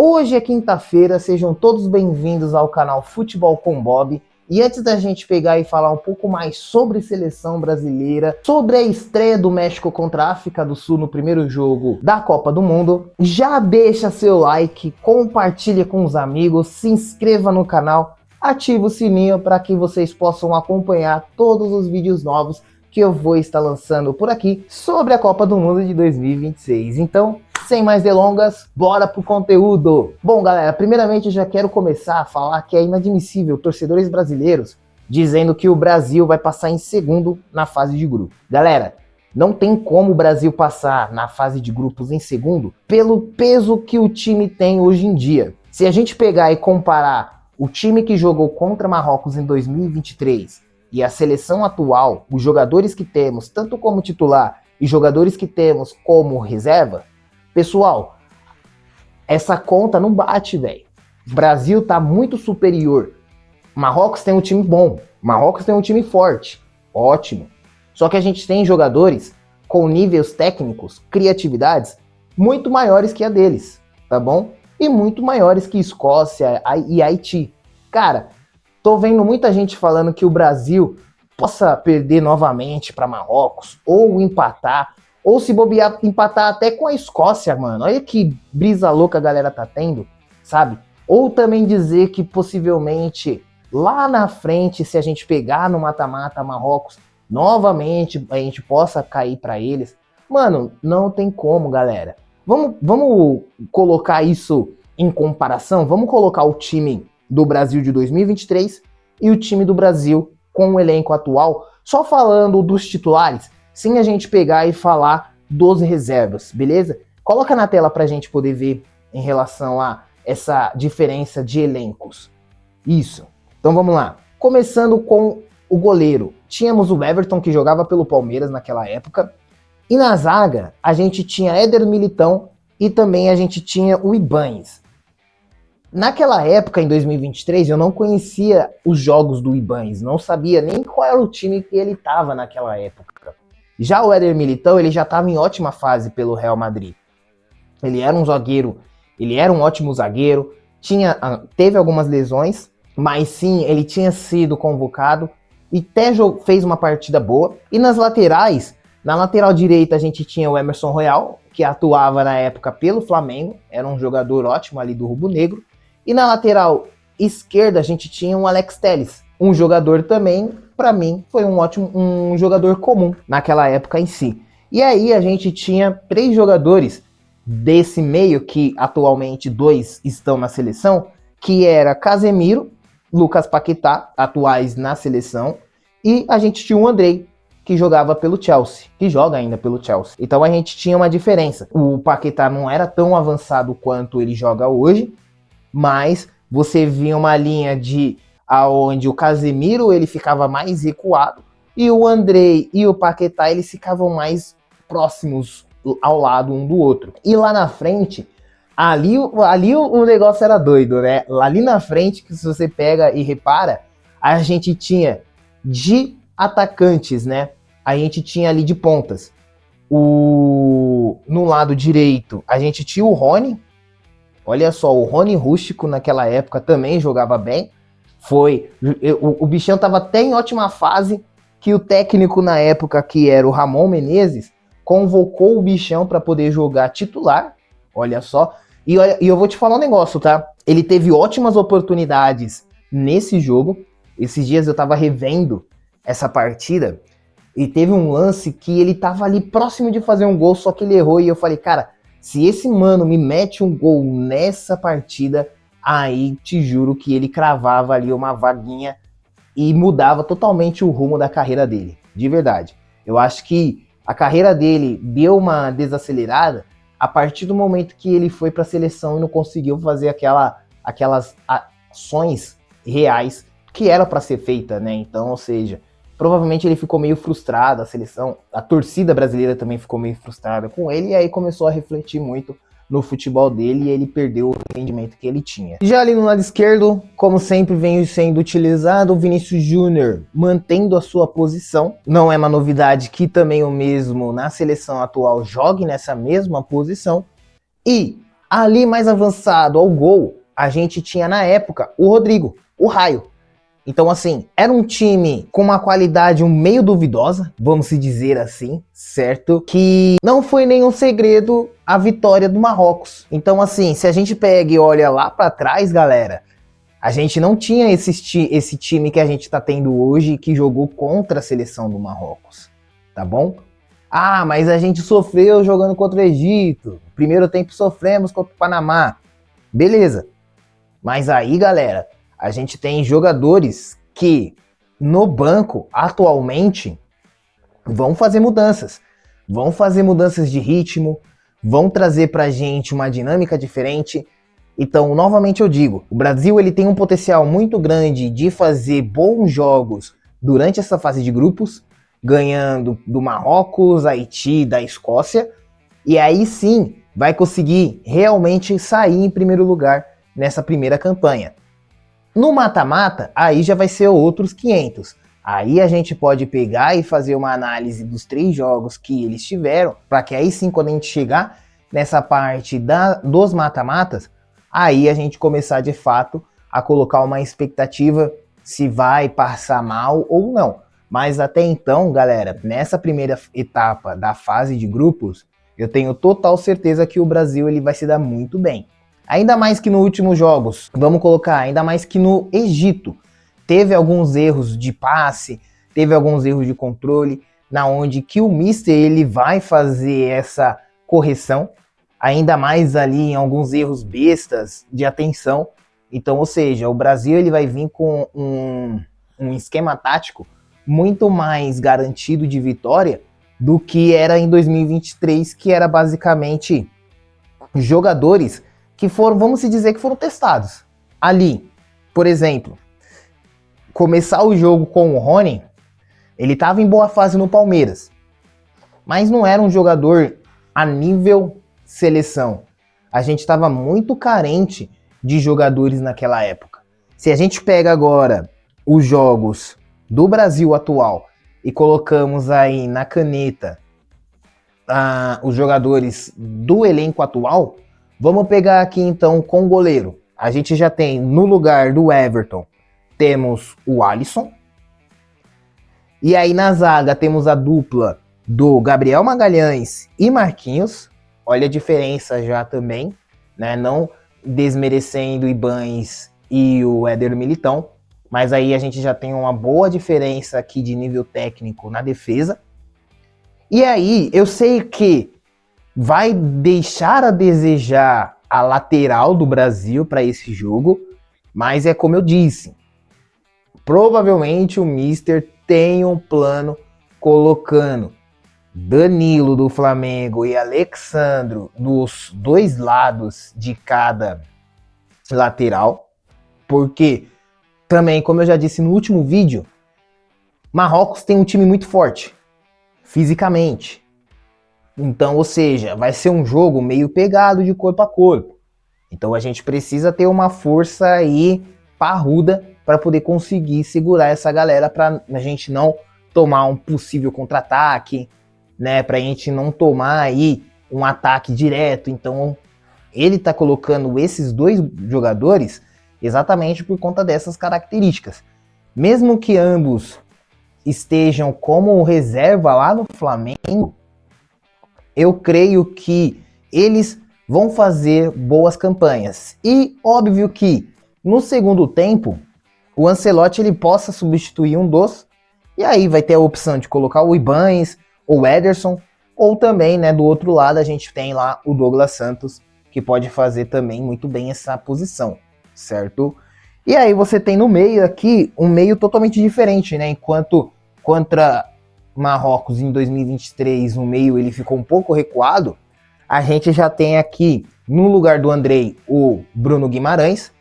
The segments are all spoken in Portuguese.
Hoje é quinta-feira, sejam todos bem-vindos ao canal Futebol com Bob. E antes da gente pegar e falar um pouco mais sobre seleção brasileira, sobre a estreia do México contra a África do Sul no primeiro jogo da Copa do Mundo, já deixa seu like, compartilha com os amigos, se inscreva no canal, ativa o sininho para que vocês possam acompanhar todos os vídeos novos que eu vou estar lançando por aqui sobre a Copa do Mundo de 2026. Então, sem mais delongas, bora pro conteúdo! Bom, galera, primeiramente eu já quero começar a falar que é inadmissível torcedores brasileiros dizendo que o Brasil vai passar em segundo na fase de grupo. Galera, não tem como o Brasil passar na fase de grupos em segundo pelo peso que o time tem hoje em dia. Se a gente pegar e comparar o time que jogou contra Marrocos em 2023 e a seleção atual, os jogadores que temos, tanto como titular e jogadores que temos como reserva, pessoal, essa conta não bate, velho. O Brasil tá muito superior. Marrocos tem um time bom, Marrocos tem um time forte, ótimo. Só que a gente tem jogadores com níveis técnicos, criatividades muito maiores que a deles, tá bom? E muito maiores que Escócia e Haiti. Cara, tô vendo muita gente falando que o Brasil possa perder novamente para Marrocos, ou empatar, ou se bobear, empatar até com a Escócia, mano. Olha que brisa louca a galera tá tendo, sabe? Ou também dizer que possivelmente lá na frente, se a gente pegar no mata-mata Marrocos, novamente a gente possa cair para eles. Mano, não tem como, galera. Vamos colocar isso em comparação? Vamos colocar o time do Brasil de 2023 e o time do Brasil com o elenco atual, só falando dos titulares, sem a gente pegar e falar dos reservas, beleza? Coloca na tela pra gente poder ver em relação a essa diferença de elencos. Isso. Então vamos lá. Começando com o goleiro. Tínhamos o Everton, que jogava pelo Palmeiras naquela época. E na zaga, a gente tinha Éder Militão e também a gente tinha o Ibañez. Naquela época, em 2023, eu não conhecia os jogos do Ibañez, não sabia nem qual era o time que ele estava naquela época. Já o Éder Militão, ele já estava em ótima fase pelo Real Madrid. Ele era um zagueiro, ele era um ótimo zagueiro, teve algumas lesões, mas sim, ele tinha sido convocado e até fez uma partida boa. E nas laterais, na lateral direita a gente tinha o Emerson Royal, que atuava na época pelo Flamengo, era um jogador ótimo ali do rubro-negro. E na lateral esquerda a gente tinha o Alex Telles, um jogador também, para mim, foi um jogador comum naquela época em si. E aí a gente tinha 3 jogadores desse meio, que atualmente 2 estão na seleção, que era Casemiro, Lucas Paquetá, atuais na seleção, e a gente tinha o Andrei, que jogava pelo Chelsea, que joga ainda pelo Chelsea. Então a gente tinha uma diferença. O Paquetá não era tão avançado quanto ele joga hoje, mas você via uma linha aonde o Casemiro ele ficava mais recuado e o Andrei e o Paquetá eles ficavam mais próximos ao lado um do outro. E lá na frente, ali o negócio era doido, né? Ali na frente, que se você pega e repara, a gente tinha de atacantes, né? A gente tinha ali de pontas. No lado direito, a gente tinha o Rony. Olha só, o Rony Rústico naquela época também jogava bem. O bichão estava até em ótima fase, que o técnico na época, que era o Ramon Menezes, convocou o bichão para poder jogar titular. Olha só. E eu vou te falar um negócio, tá? Ele teve ótimas oportunidades nesse jogo. Esses dias eu tava revendo essa partida e teve um lance que ele tava ali próximo de fazer um gol, só que ele errou e eu falei, cara, se esse mano me mete um gol nessa partida, aí te juro que ele cravava ali uma vaguinha e mudava totalmente o rumo da carreira dele, de verdade. Eu acho que a carreira dele deu uma desacelerada a partir do momento que ele foi para a seleção e não conseguiu fazer aquelas ações reais que era para ser feita, né? Então, ou seja, provavelmente ele ficou meio frustrado, a torcida brasileira também ficou meio frustrada com ele, e aí começou a refletir muito no futebol dele e ele perdeu o rendimento que ele tinha. Já ali no lado esquerdo, como sempre vem sendo utilizado, o Vinícius Júnior mantendo a sua posição. Não é uma novidade que também o mesmo na seleção atual jogue nessa mesma posição. E Ali mais avançado ao gol, a gente tinha na época o Rodrigo, o Raio. Então, assim, era um time com uma qualidade meio duvidosa, vamos se dizer assim, certo? Que não foi nenhum segredo a vitória do Marrocos. Então, assim, se a gente pega e olha lá pra trás, galera, a gente não tinha esse time que a gente tá tendo hoje que jogou contra a seleção do Marrocos, tá bom? Ah, mas a gente sofreu jogando contra o Egito. Primeiro tempo sofremos contra o Panamá. Beleza. Mas aí, galera, a gente tem jogadores que no banco, atualmente, vão fazer mudanças. Vão fazer mudanças de ritmo, vão trazer pra gente uma dinâmica diferente. Então, novamente eu digo, o Brasil ele tem um potencial muito grande de fazer bons jogos durante essa fase de grupos, ganhando do Marrocos, Haiti, da Escócia, e aí sim vai conseguir realmente sair em primeiro lugar nessa primeira campanha. No mata-mata, aí já vai ser outros 500. Aí a gente pode pegar e fazer uma análise dos 3 jogos que eles tiveram, para que aí sim, quando a gente chegar nessa parte dos mata-matas, aí a gente começar de fato a colocar uma expectativa se vai passar mal ou não. Mas até então, galera, nessa primeira etapa da fase de grupos, eu tenho total certeza que o Brasil ele vai se dar muito bem. Ainda mais que nos últimos jogos, vamos colocar, ainda mais que no Egito, teve alguns erros de passe, teve alguns erros de controle, na onde que o Mister ele vai fazer essa correção, ainda mais ali em alguns erros bestas de atenção. Então, ou seja, o Brasil ele vai vir com um esquema tático muito mais garantido de vitória do que era em 2023, que era basicamente jogadores que foram, vamos se dizer que foram testados. Ali, por exemplo, começar o jogo com o Rony, ele estava em boa fase no Palmeiras, mas não era um jogador a nível seleção. A gente estava muito carente de jogadores naquela época. Se a gente pega agora os jogos do Brasil atual e colocamos aí na caneta os jogadores do elenco atual, vamos pegar aqui então com o goleiro. A gente já tem no lugar do Everton, temos o Alisson. E aí na zaga temos a dupla do Gabriel Magalhães e Marquinhos. Olha a diferença já também, né? Não desmerecendo o Ibañez e o Éder Militão, mas aí a gente já tem uma boa diferença aqui de nível técnico na defesa. E aí eu sei que vai deixar a desejar a lateral do Brasil para esse jogo, mas é como eu disse, provavelmente o Mister tem um plano colocando Danilo do Flamengo e Alexandro nos 2 lados de cada lateral, porque também, como eu já disse no último vídeo, Marrocos tem um time muito forte, fisicamente. Então, ou seja, vai ser um jogo meio pegado de corpo a corpo. Então a gente precisa ter uma força aí parruda para poder conseguir segurar essa galera, para a gente não tomar um possível contra-ataque, né? Para a gente não tomar aí um ataque direto. Então ele está colocando esses 2 jogadores exatamente por conta dessas características. Mesmo que ambos estejam como reserva lá no Flamengo, eu creio que eles vão fazer boas campanhas. E óbvio que no segundo tempo, o Ancelotti ele possa substituir um dos, e aí vai ter a opção de colocar o Ibañez ou o Ederson, ou também, né, do outro lado a gente tem lá o Douglas Santos, que pode fazer também muito bem essa posição, certo? E aí você tem no meio aqui um meio totalmente diferente, né? Enquanto contra Marrocos em 2023 o meio ele ficou um pouco recuado, a gente já tem aqui no lugar do Andrei o Bruno Guimarães,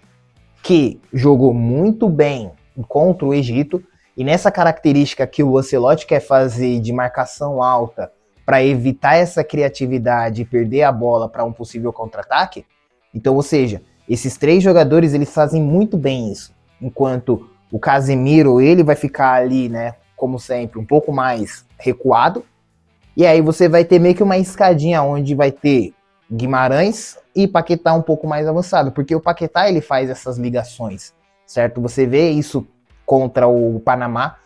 que jogou muito bem contra o Egito, e nessa característica que o Ancelotti quer fazer de marcação alta para evitar essa criatividade e perder a bola para um possível contra-ataque, então, ou seja, esses 3 jogadores eles fazem muito bem isso, enquanto o Casemiro ele vai ficar ali, né, como sempre, um pouco mais recuado, e aí você vai ter meio que uma escadinha onde vai ter Guimarães e Paquetá um pouco mais avançado, porque o Paquetá ele faz essas ligações, certo? Você vê isso contra o Panamá,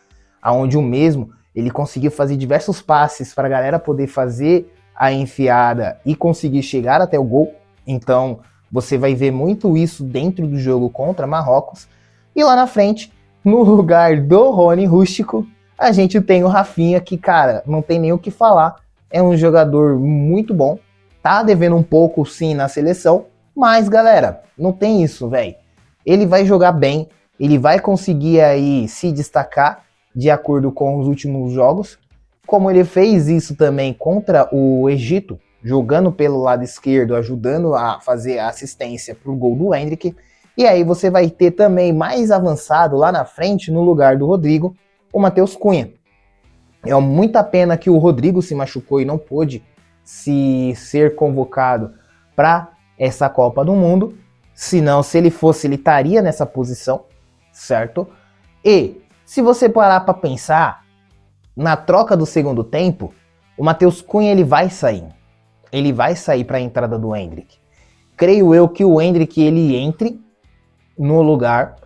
aonde o mesmo ele conseguiu fazer diversos passes para a galera poder fazer a enfiada e conseguir chegar até o gol. Então você vai ver muito isso dentro do jogo contra Marrocos. E lá na frente, no lugar do Rony Rústico, a gente tem o Rafinha, que, cara, não tem nem o que falar. É um jogador muito bom. Tá devendo um pouco, sim, na seleção. Mas, galera, não tem isso, velho. Ele vai jogar bem. Ele vai conseguir aí se destacar de acordo com os últimos jogos. Como ele fez isso também contra o Egito, jogando pelo lado esquerdo, ajudando a fazer a assistência pro gol do Endrick. E aí você vai ter também mais avançado lá na frente, no lugar do Rodrigo, o Matheus Cunha. É muita pena que o Rodrigo se machucou e não pôde ser convocado para essa Copa do Mundo. Senão, se ele fosse, ele estaria nessa posição, certo? E se você parar para pensar, na troca do segundo tempo, o Matheus Cunha ele vai sair. Ele vai sair para a entrada do Endrick. Creio eu que o Endrick ele entre no lugar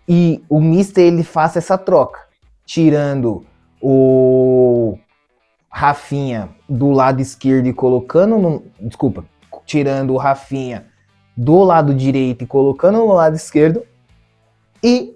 e o Mister ele faça essa troca, tirando o Rafinha do lado esquerdo e colocando no... Desculpa, tirando o Rafinha do lado direito e colocando no lado esquerdo, e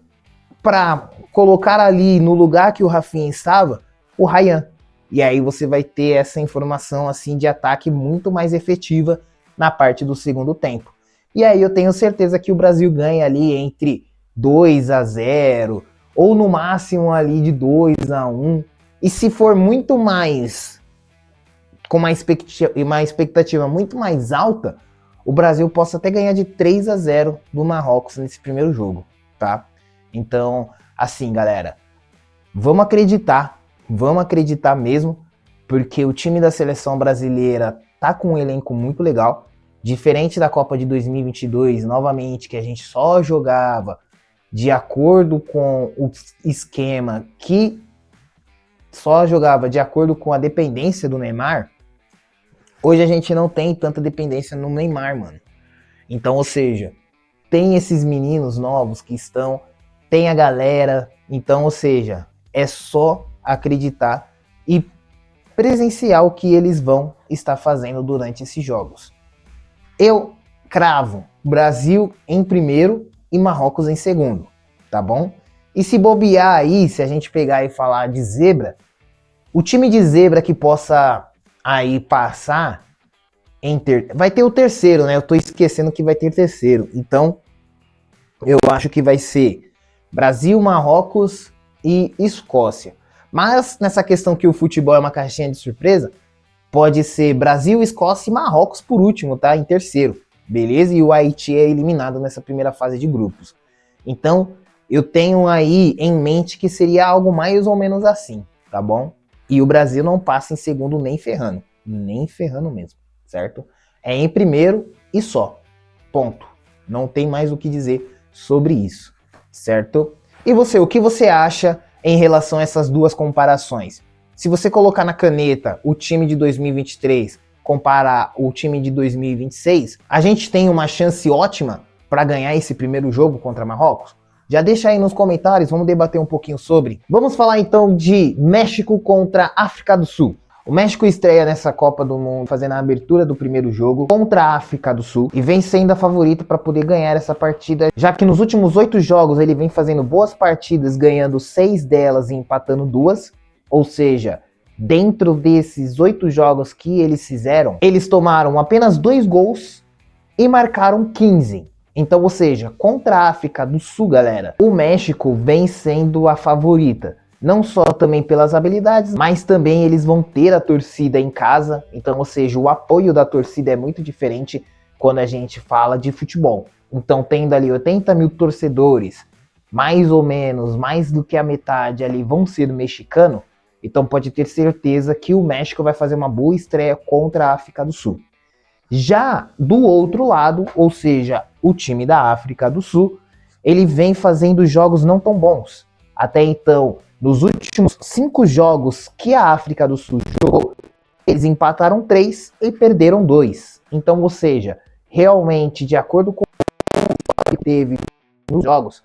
para colocar ali no lugar que o Rafinha estava, o Ryan. E aí você vai ter essa informação assim de ataque muito mais efetiva na parte do segundo tempo. E aí eu tenho certeza que o Brasil ganha ali entre 2-0 ou no máximo ali de 2-1. E se for muito mais, com uma expectativa muito mais alta, o Brasil possa até ganhar de 3-0 do Marrocos nesse primeiro jogo, tá? Então, assim, galera, vamos acreditar mesmo, porque o time da seleção brasileira tá com um elenco muito legal, diferente da Copa de 2022, novamente, que a gente só jogava de acordo com o esquema, que só jogava de acordo com a dependência do Neymar. Hoje a gente não tem tanta dependência no Neymar, mano. Então, ou seja, tem esses meninos novos que estão, tem a galera, então, ou seja, é só acreditar e presenciar o que eles vão estar fazendo durante esses jogos. Eu cravo Brasil em primeiro e Marrocos em segundo, tá bom? E se bobear aí, se a gente pegar e falar de zebra, o time de zebra que possa aí passar vai ter o terceiro, né? Eu tô esquecendo que vai ter terceiro. Então, eu acho que vai ser Brasil, Marrocos e Escócia. Mas nessa questão que o futebol é uma caixinha de surpresa, pode ser Brasil, Escócia e Marrocos por último, tá? Em terceiro, beleza? E o Haiti é eliminado nessa primeira fase de grupos. Então, eu tenho aí em mente que seria algo mais ou menos assim, tá bom? E o Brasil não passa em segundo nem ferrando mesmo, certo? É em primeiro e só, ponto. Não tem mais o que dizer sobre isso, certo? E você, o que você acha em relação a essas duas comparações? Se você colocar na caneta o time de 2023, comparar o time de 2026, a gente tem uma chance ótima para ganhar esse primeiro jogo contra Marrocos? Já deixa aí nos comentários, vamos debater um pouquinho sobre. Vamos falar então de México contra África do Sul. O México estreia nessa Copa do Mundo fazendo a abertura do primeiro jogo contra a África do Sul e vem sendo a favorita para poder ganhar essa partida, já que nos últimos 8 jogos ele vem fazendo boas partidas, ganhando 6 delas e empatando 2, ou seja, dentro desses 8 jogos que eles fizeram, eles tomaram apenas 2 gols e marcaram 15. Então, ou seja, contra a África do Sul, galera, o México vem sendo a favorita. Não só também pelas habilidades, mas também eles vão ter a torcida em casa. Então, ou seja, o apoio da torcida é muito diferente quando a gente fala de futebol. Então, tendo ali 80 mil torcedores, mais ou menos, mais do que a metade ali vão ser do mexicano. Então, pode ter certeza que o México vai fazer uma boa estreia contra a África do Sul. Já do outro lado, ou seja, o time da África do Sul, ele vem fazendo jogos não tão bons. Até então, nos últimos 5 jogos que a África do Sul jogou, eles empataram 3 e perderam 2. Então, ou seja, realmente, de acordo com o que teve nos jogos,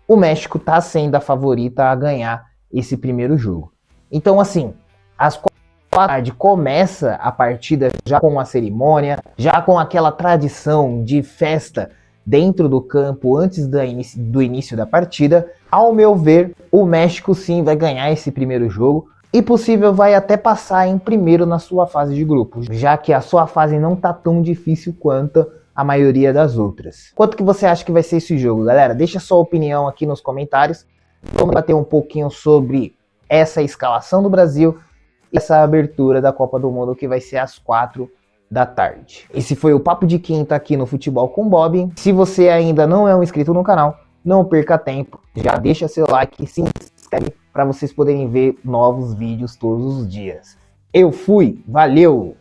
o México está sendo a favorita a ganhar esse primeiro jogo. Então, assim, às 4 da tarde começa a partida já com a cerimônia, já com aquela tradição de festa dentro do campo antes do início da partida. Ao meu ver, o México sim vai ganhar esse primeiro jogo e possível vai até passar em primeiro na sua fase de grupos, já que a sua fase não tá tão difícil quanto a maioria das outras. Quanto que você acha que vai ser esse jogo, galera? Deixa sua opinião aqui nos comentários. Vamos bater um pouquinho sobre essa escalação do Brasil e essa abertura da Copa do Mundo que vai ser às 4 da tarde. Esse foi o Papo de Quinta aqui no Futebol com Bob. Se você ainda não é um inscrito no canal, não perca tempo. Já deixa seu like e se inscreve para vocês poderem ver novos vídeos todos os dias. Eu fui, valeu!